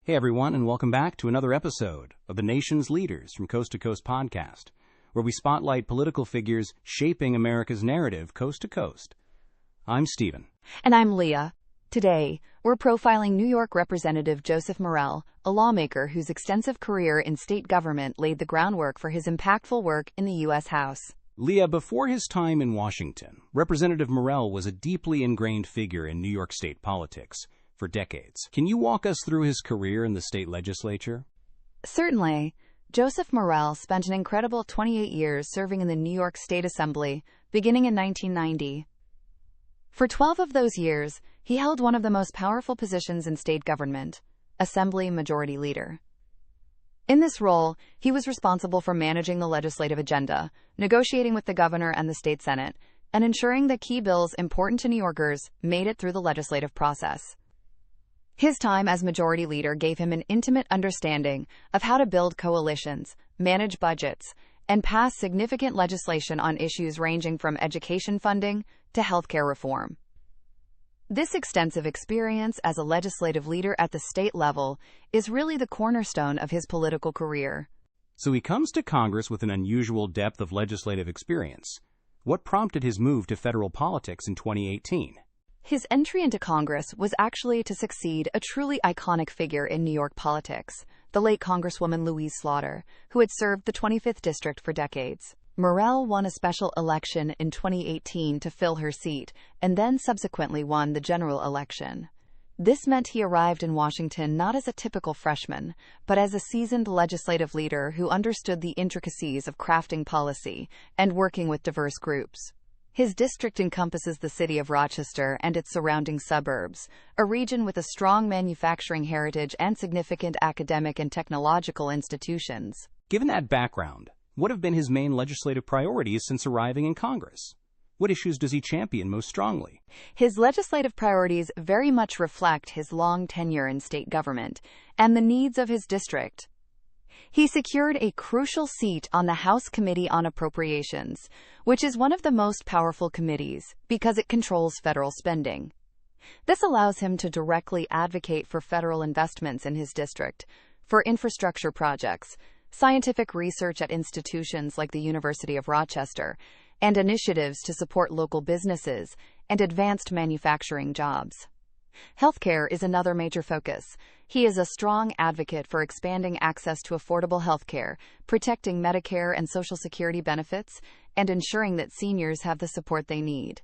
Hey everyone, and welcome back to another episode of the Nation's Leaders from Coast to Coast podcast, where we spotlight political figures shaping America's narrative coast to coast. I'm Stephen. And I'm Leah. Today, we're profiling New York Representative Joseph Morelle, a lawmaker whose extensive career in state government laid the groundwork for his impactful work in the U.S. House. Leah, before his time in Washington, Representative Morelle was a deeply ingrained figure in New York state politics for decades. Can you walk us through his career in the state legislature? Certainly. Joseph Morelle spent an incredible 28 years serving in the New York State Assembly, beginning in 1990. For 12 of those years, he held one of the most powerful positions in state government, Assembly Majority Leader. In this role, he was responsible for managing the legislative agenda, negotiating with the governor and the state senate, and ensuring that key bills important to New Yorkers made it through the legislative process. His time as Majority Leader gave him an intimate understanding of how to build coalitions, manage budgets, and pass significant legislation on issues ranging from education funding to healthcare reform. This extensive experience as a legislative leader at the state level is really the cornerstone of his political career. So he comes to Congress with an unusual depth of legislative experience. What prompted his move to federal politics in 2018? His entry into Congress was actually to succeed a truly iconic figure in New York politics, the late Congresswoman Louise Slaughter, who had served the 25th District for decades. Morelle won a special election in 2018 to fill her seat, and then subsequently won the general election. This meant he arrived in Washington not as a typical freshman, but as a seasoned legislative leader who understood the intricacies of crafting policy and working with diverse groups. His district encompasses the city of Rochester and its surrounding suburbs, a region with a strong manufacturing heritage and significant academic and technological institutions. Given that background, what have been his main legislative priorities since arriving in Congress? What issues does he champion most strongly? His legislative priorities very much reflect his long tenure in state government and the needs of his district. He secured a crucial seat on the House Committee on Appropriations, which is one of the most powerful committees because it controls federal spending. This allows him to directly advocate for federal investments in his district, for infrastructure projects, scientific research at institutions like the University of Rochester, and initiatives to support local businesses and advanced manufacturing jobs. Healthcare is another major focus. He is a strong advocate for expanding access to affordable healthcare, protecting Medicare and Social Security benefits, and ensuring that seniors have the support they need.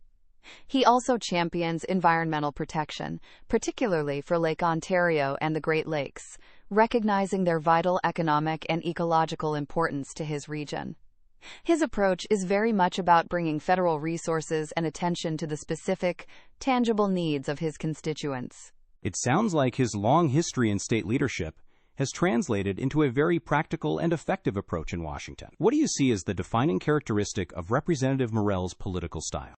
He also champions environmental protection, particularly for Lake Ontario and the Great Lakes, recognizing their vital economic and ecological importance to his region. His approach is very much about bringing federal resources and attention to the specific, tangible needs of his constituents. It sounds like his long history in state leadership has translated into a very practical and effective approach in Washington. What do you see as the defining characteristic of Representative Morelle's political style?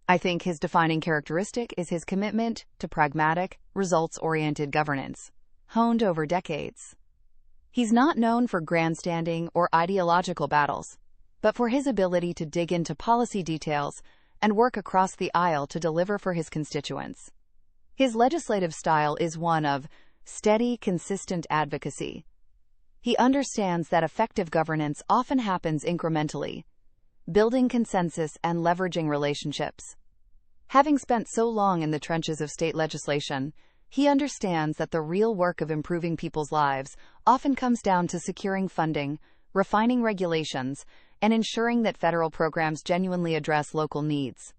I think his defining characteristic is his commitment to pragmatic, results-oriented governance, honed over decades. He's not known for grandstanding or ideological battles, but for his ability to dig into policy details and work across the aisle to deliver for his constituents. His legislative style is one of steady, consistent advocacy. He understands that effective governance often happens incrementally, building consensus and leveraging relationships. Having spent so long in the trenches of state legislation, he understands that the real work of improving people's lives often comes down to securing funding, refining regulations, and ensuring that federal programs genuinely address local needs.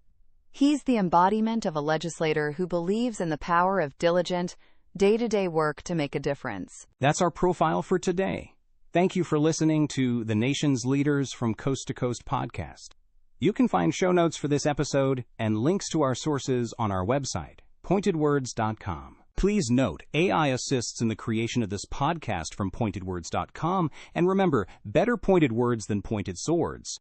He's the embodiment of a legislator who believes in the power of diligent, day-to-day work to make a difference. That's our profile for today. Thank you for listening to the Nation's Leaders from Coast to Coast podcast. You can find show notes for this episode and links to our sources on our website, pointedwords.com. Please note, AI assists in the creation of this podcast from pointedwords.com, and remember, better pointed words than pointed swords.